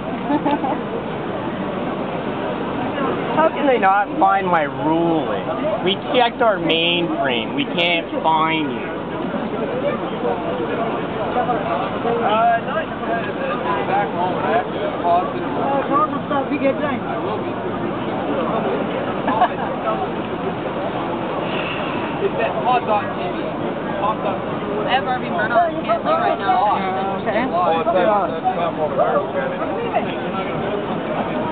How can they not find my ruling? We checked our mainframe. We can't find you. Back home, I have to pause it. Normal stuff you get done. I will be. It's that hot.tv. I have RV Mernagh on cancel right now. Okay. Oh, it's that Tom over there.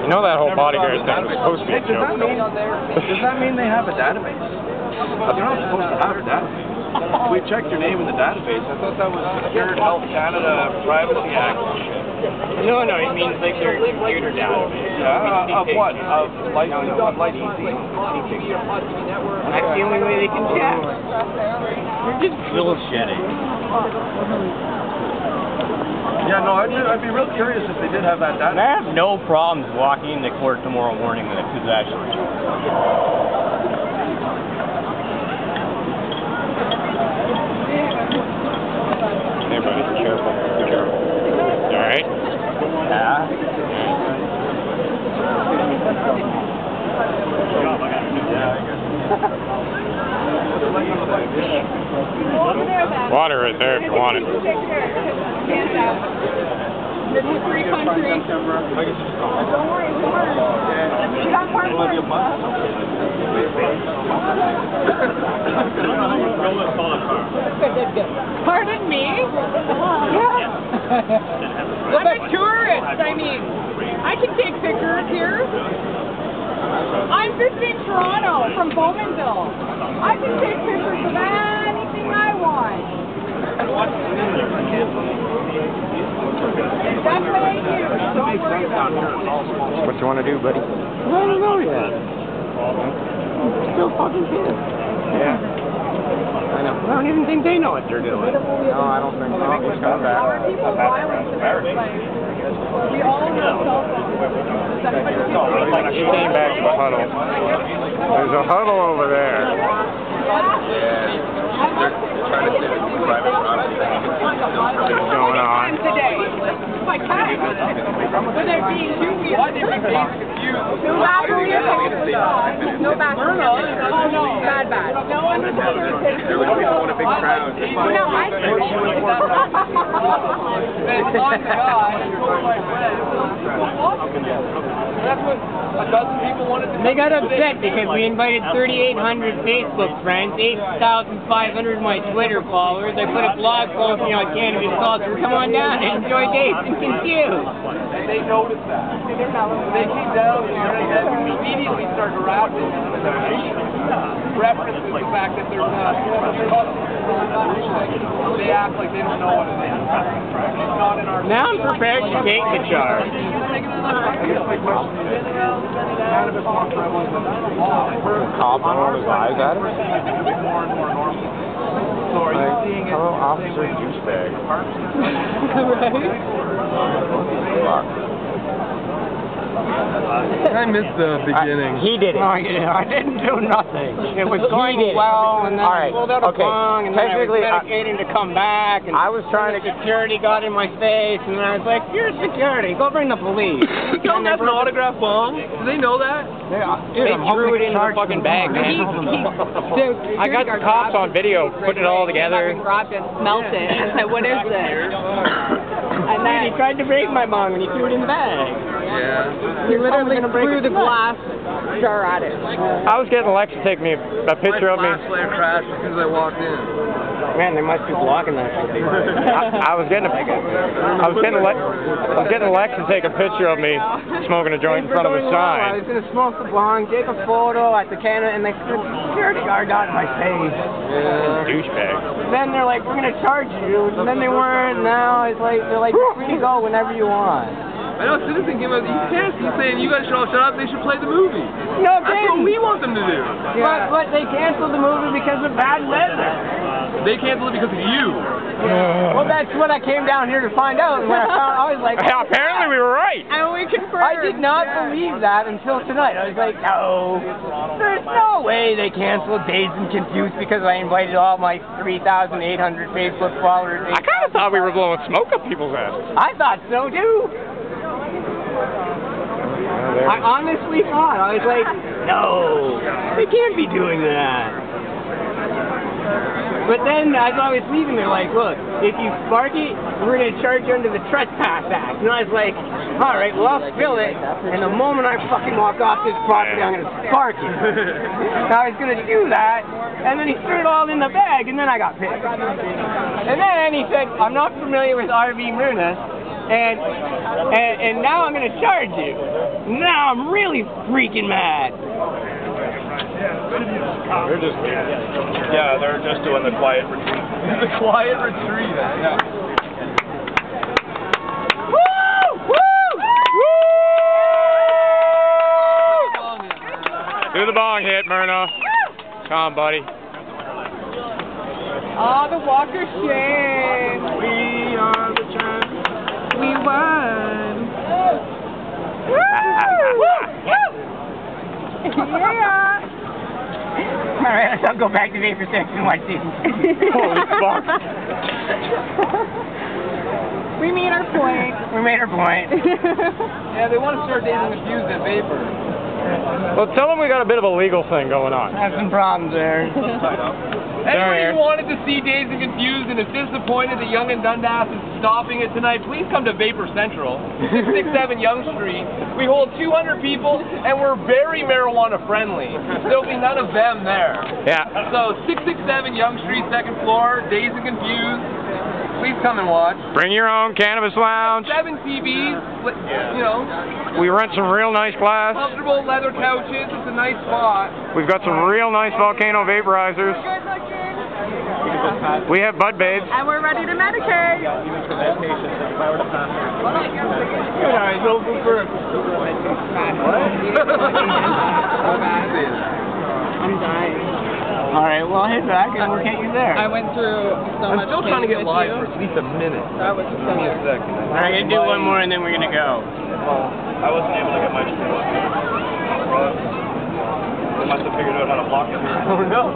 You know that whole bodyguard thing was supposed to be a joke. Does that mean they have a database? You're not supposed to have a database. We checked your name in the database. I thought that was Secure Health Canada Privacy Act. No, it means like their computer database. Yeah, of what? Of licensing? That's the only way they can check. We're just bullshitting. Yeah, no, I'd be real curious if they did have that database. I have no problems walking into court tomorrow morning with a possession. Hey, buddy, be careful. Be careful. You alright? Yeah. Water right there if you want it. Free country. Don't worry. You got part one. Pardon me? Yeah. I'm a tourist. I mean, I can take pictures here. I'm visiting Toronto from Bowmanville. I can take pictures of anything I want. That's what I do. Don't worry about it. What you want to do, buddy? I don't know yet. I'm still fucking pissed. Yeah. I know. I don't even think they know what they're doing. No, I don't think so. He's coming back. People violence in this place. We all have cell phones. He came back to the huddle. There's a huddle over there. What's going on? Today. My time. But they're being too weird. No bathroom. No bathroom. Oh no, bad. No one was There would be a big crowd. No, I That's what a dozen people wanted to do. They got upset because we invited 3,800 Facebook friends, 8,500 of my Twitter followers. I put a blog posting on cannabis culture. Come on down and enjoy dates and confuse. and they noticed that. They came down here and then immediately started harassing them. References the fact that they're not. They act like they don't know what it is. It's not in our. Now I'm prepared to take the charge. Cop on his eyes at him? More and more normal. So are you seeing it? Hello, officer douchebag. Fuck. I missed the beginning. He did it. No, I didn't do nothing. It was going well, and then I pulled out a bong, and then I was meditating to come back, and I was trying to security got in my face, and then I was like, "You're security. Go bring the police." You tell them that's an autograph bong? Do they know that? They threw it in the fucking bag, man. I got the cops on video putting it all together. Grabbed it, smelt it, and said, "What is this?" And then he tried to break my bong, and he threw it in the bag. Yeah. He literally threw the glass jar at it. I was getting Lex to take me a picture of me. My flare crashed as soon as I walked in. Man, they must be blocking that shit. I was getting Lex to take a picture of me smoking a joint in front of a I sign. was gonna smoke the bong, take a photo at the cannon, and the security guard got in my face. Douchebag. Then they're like, "We're gonna charge you," and then they weren't. Now it's like they're like, "You're free to go whenever you want." I know Citizen came out. You can't. He's saying you guys should all shut up. They should play the movie. No, That's what we want them to do. But they canceled the movie because of bad weather. They canceled it because of you. Well, that's what I came down here to find out. And when I found, I was like, Yeah, apparently we were right. And we confirmed. I did not believe that until tonight. I was like, no, there's no way they canceled Dazed and Confused because I invited all my 3,800 Facebook followers. I kind of thought we were blowing smoke up people's asses. I thought so too. I honestly thought. I was like, no, they can't be doing that. But then as I was leaving, they're like, look, if you spark it, we're going to charge you under the Trespass Act. And I was like, all right, well, I'll spill it. And the moment I fucking walk off this property, I'm going to spark it. And I was going to do that. And then he threw it all in the bag, and then I got pissed. And then he said, I'm not familiar with RV Mernagh, and now I'm going to charge you. Now I'm really freaking mad. They're just they're just doing the quiet retreat. The quiet retreat. Yeah. Woo! Woo! Woo! do the bong hit, Mernagh. Come on, buddy. Oh, the walk of shame. We are the champions. We won. Yeah. Alright, let's all go back to vapor sex and watch this. Holy fuck. We made our point. We made our point. Yeah, they want to start dating Confused at Vapor. Well, tell them we got a bit of a legal thing going on. I have some problems there. Anybody who wanted to see Dazed and Confused and is disappointed that Yonge and Dundas is stopping it tonight, please come to Vapor Central, 667 Yonge Street. We hold 200 people, and we're very marijuana friendly. There'll be none of them there. Yeah. So 667 Yonge Street, second floor, Dazed and Confused. Please come and watch. Bring your own cannabis lounge. 7 TVs, you know, We rent some real nice glass. comfortable leather couches. It's a nice spot. We've got some real nice volcano vaporizers. We have bud babes. And we're ready to medicate. I'm dying. Alright, well, hit back and we'll get you there. I went through so much. I'm still trying to get with live you. for at least a minute. That was Give me a second. Alright, gonna do one more and then we're gonna go. I wasn't able to get my They must have figured out how to block it. Oh no.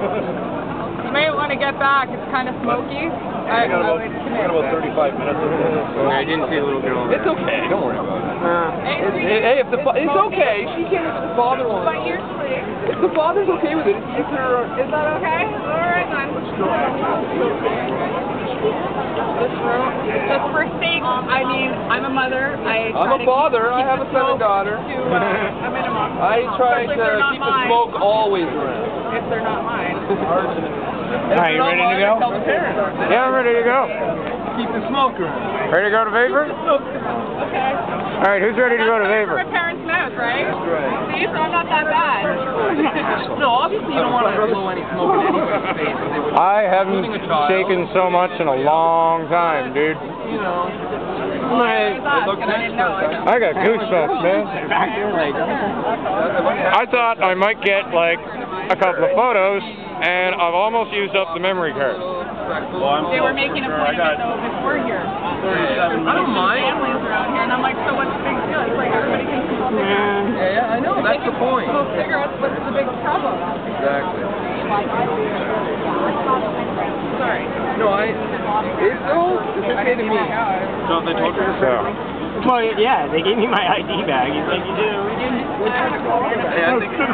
You may want to get back. It's kind of smoky. I got about 35 minutes of this. I didn't see the little girl. It's okay. Don't worry about it. Hey, if it's okay. She can't if the father wants. But usually. If the father's okay with it, it's her. Is that okay? Alright then. Just for sake, I mean, I'm a mother. I'm a father. I have a son and daughter. To a minimum. I try Especially if to they're not keep the mine. smoke always around. If they're not mine. Alright, you ready to go? Tell the parents. Yeah, I'm ready to go. Keep the smoke around. Ready to go to vapor? Okay. All right, who's ready to go to That's vapor? my parents' mouth, right? See, so I'm not that bad. No, obviously you don't want to blow any smoke in anybody's face. I haven't shaken so much in a long time, dude. You know. I didn't know. I got goosebumps, man. I thought I might get like a couple of photos, and I've almost used up the memory card. They were making a point of it though before here. I don't mind. Families around here, and I'm like, so what's the big deal? It's like everybody can smoke cigarettes. Yeah, I know. That's the point. Smoke cigarettes, what's the big problem? Exactly. Sorry. No, it's okay to me. So they told you So, Well, yeah, they gave me my ID bag. He's like, you do. I think it's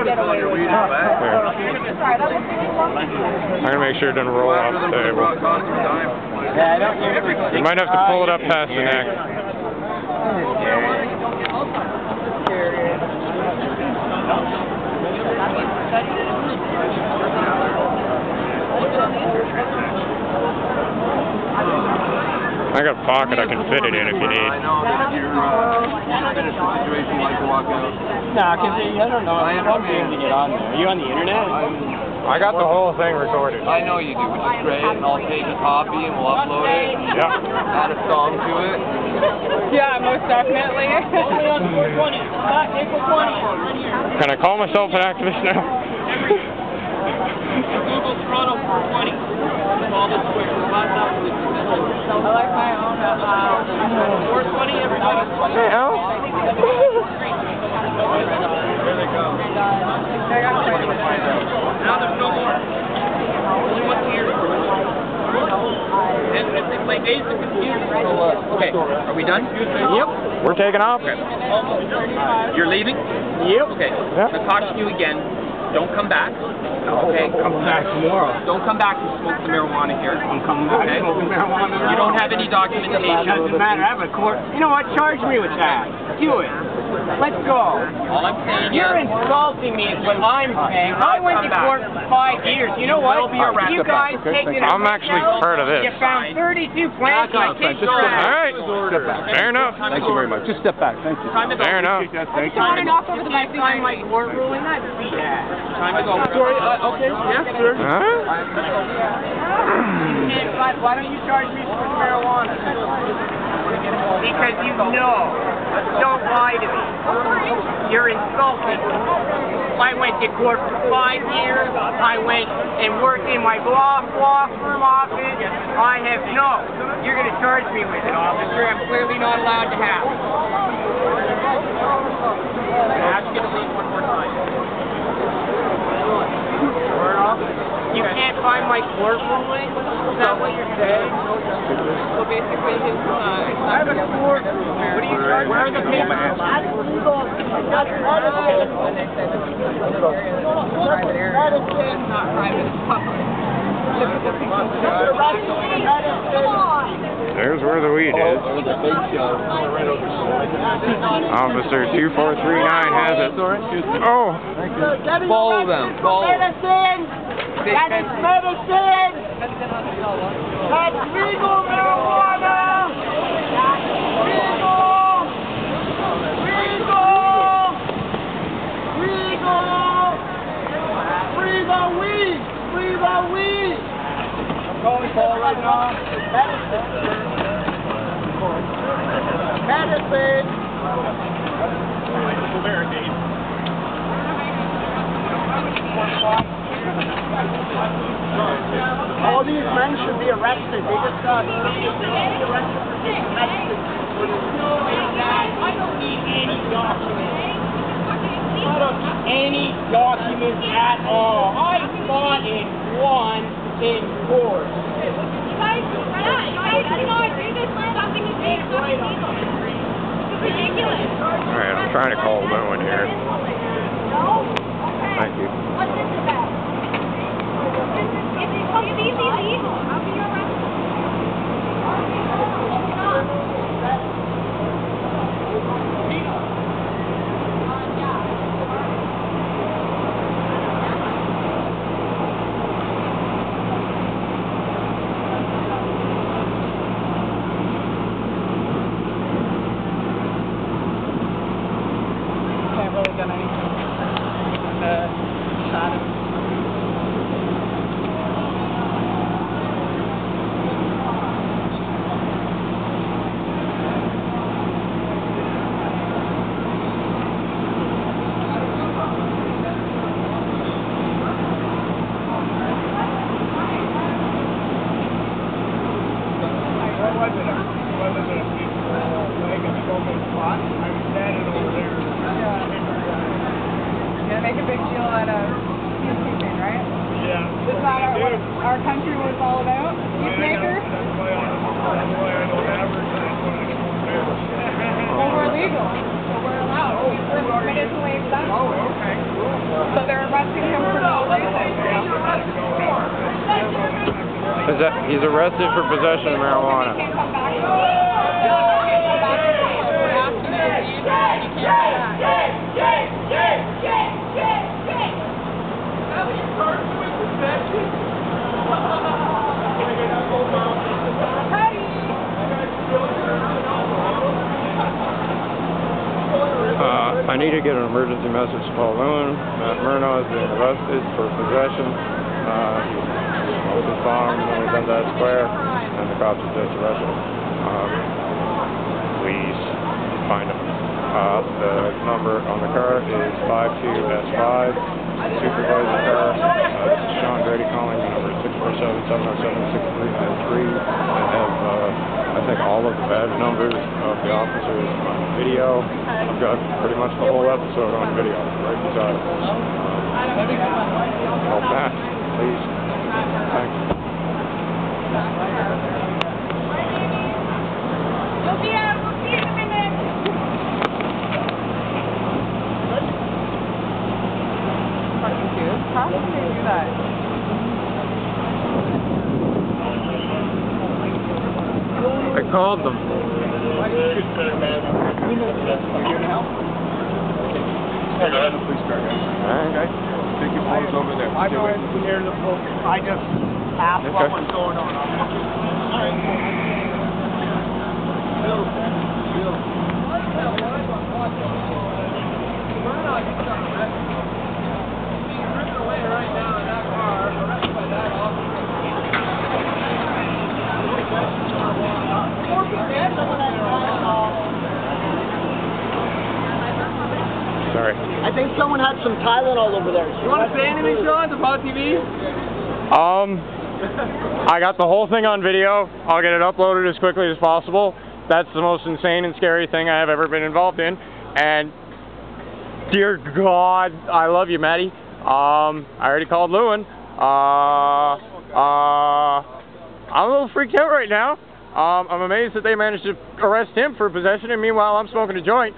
get away with here. I'm gonna make sure it doesn't roll off the table. Yeah, I don't usually. You might have to pull it up past the neck. I got a pocket I can fit it in if you need. I know that you're in a situation you like to walk out. Nah, because I don't know. I'm not able to get on there. Are you on the internet? I got the whole thing recorded. I know you do, which is great, and I'll take a copy and we'll upload it. Yeah. Add a song to it. Yeah, most definitely. Only on 420. April 20th. Can I call myself an activist now? Google Toronto 420. All the Twitter. I like my own. 420, everybody. Hey, Al? There they go. Now there's no more. Only once a year. And it's my days of confusion. Okay, are we done? Yep. We're taking off. Okay. You're leaving? Yep. Okay. Yep. I'm caution you again. Don't come back. Okay. Come back tomorrow. Don't come back to smoke the marijuana here. I'm coming back Okay. smoking marijuana. You don't have any documentation. Doesn't matter. I have a court. You know what? Charge me with that. Do it. Let's go. All I'm saying You're is, insulting me is what I'm saying. I went to court for 5 years. You know what? Will be arrested. You guys taking a I'm actually part of this. You found 32 plants. My kids All are out. right. Fair enough. Thank you very much. Just step back. Thank you. time to go. Fair enough. I'm trying to knock over the next time my court ruling. That's BS. Time to go. Sorry, okay, yeah, sure. Huh? Why don't you charge me for marijuana? Because you know. Don't lie to me. You're insulting me. I went to court for 5 years. I went and worked in my law firm office. I have no. You're going to charge me with it, officer. I'm clearly not allowed to have it. Ask you to leave one more time. You can't find my court ruling? Is that what you're saying? So basically, his I have a court ruling. What are you charging? Where are the papers? That's legal. That's private. It's not private. It's public. There's where the weed is. Officer 2439 has it. Oh. Follow them. Follow them. That is medicine! That's legal marijuana! Legal! Legal! Legal! Free the weed! Free the weed! I'm going for it right now. Medicine! All these men should be arrested. They just got arrested for medicine. I don't need any documents. I don't need any documents at all. I fought and won in court. You guys cannot do this for something to be illegal. It's ridiculous. Alright, I'm trying to call Bowen here. Thank you. What's this about? If it's completely illegal, how can you arrest really done anything. Shot him. Yeah, make a big deal out of peacekeeping, right? Yeah. Is that what our country was all about? Peacemakers? Well, we're legal, so we're allowed. We're medicinally exempt. Oh, okay, cool. So they're arresting him for no reason. He's arrested for possession of marijuana. I need to get an emergency message to Paul Lewin. Mernagh is being arrested for possession. His bomb in Dundas Square, and the cops have just arrested him. Please find him. The number on the car is 52S5. Supervisor car. This is Sean Grady calling. The number is 647-707-6393. I have, I think, all of the badge numbers of the officers on video. I've got pretty much the whole episode on video right beside it. Help that, please. Thanks. We'll see you in a minute. Fucking dude. How can they do that? I called them. Alright. Take your photos over there. I know it's near the book. I just asked what was going on. Sorry. I think someone had some Tylenol over there. You want to say anything, Sean, about TV? I got the whole thing on video. I'll get it uploaded as quickly as possible. That's the most insane and scary thing I have ever been involved in. And dear God, I love you, Maddie. I already called Lewin. I'm a little freaked out right now. I'm amazed that they managed to arrest him for possession, and meanwhile I'm smoking a joint.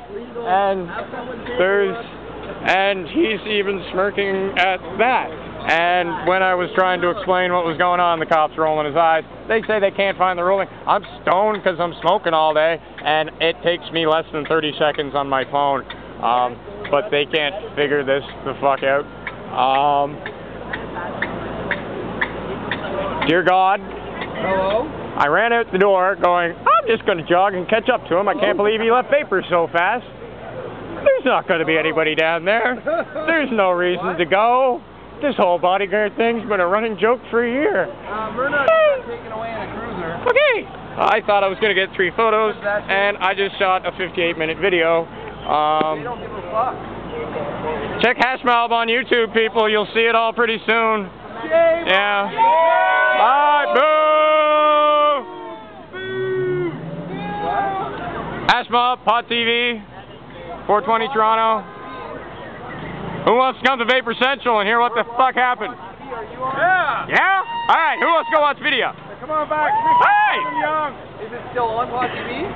And he's even smirking at that. And when I was trying to explain what was going on, the cops rolling his eyes. They say they can't find the ruling. I'm stoned because I'm smoking all day, and it takes me less than 30 seconds on my phone. But they can't figure this the fuck out. Dear God. Hello? I ran out the door going, I'm just going to jog and catch up to him. I can't believe he left vapor so fast. There's not going to be anybody down there. There's no reason to go. This whole bodyguard thing's been a running joke for a year. Mernagh got taken away in a cruiser. Okay. I thought I was going to get 3 photos, and I just shot a 58-minute video. They don't give a fuck. Check Hashmob on YouTube, people. You'll see it all pretty soon. Yeah. Bye. Boo. Hashmob, Pot TV, 420 Toronto. Who wants to come to Vapor Central and hear what the fuck happened? Yeah! Yeah? Alright, who wants to go watch video? Come on back. Hey! Young. Is it still on Pot TV?